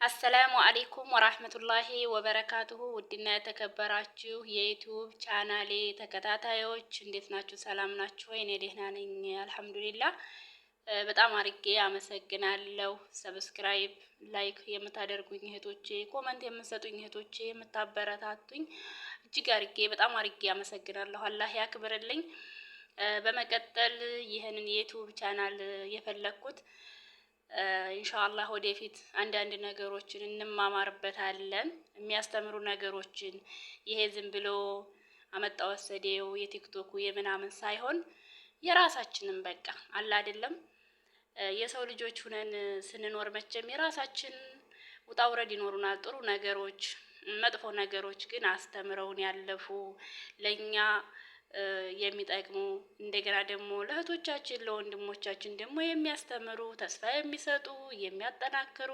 አሰላሙ አለይኩም ወራህመቱላሂ ወበረካቱሁ። ውድና የተከበራችሁ የዩቲዩብ ቻናሌ ተከታታዮች እንዴት ናችሁ? ሰላም ናችሁ ወይ? እኔ ደህና ነኝ አልሐምዱሊላህ። በጣም አርጌ አመሰግናለሁ። ሰብስክራይብ፣ ላይክ የምታደርጉኝ እህቶቼ፣ ኮመንት የምትሰጡኝ እህቶቼ፣ የምታበረታቱኝ እጅግ አርጌ በጣም አርጌ አመሰግናለሁ። አላህ ያክብርልኝ። በመቀጠል ይህንን የዩቲዩብ ቻናል የፈለኩት ኢንሻአላህ ወደፊት አንዳንድ ነገሮችን እንማማርበታለን። የሚያስተምሩ ነገሮችን ይሄ ዝም ብሎ አመጣ ወሰደው የቲክቶኩ የምናምን ሳይሆን የራሳችንን በቃ አለ አይደለም የሰው ልጆች ሁነን ስንኖር መቼም የራሳችን ውጣ ውረድ ይኖሩናል። ጥሩ ነገሮች፣ መጥፎ ነገሮች ግን አስተምረውን ያለፉ ለኛ የሚጠቅሙ እንደገና ደግሞ ለእህቶቻችን ለወንድሞቻችን ደግሞ የሚያስተምሩ ተስፋ የሚሰጡ የሚያጠናክሩ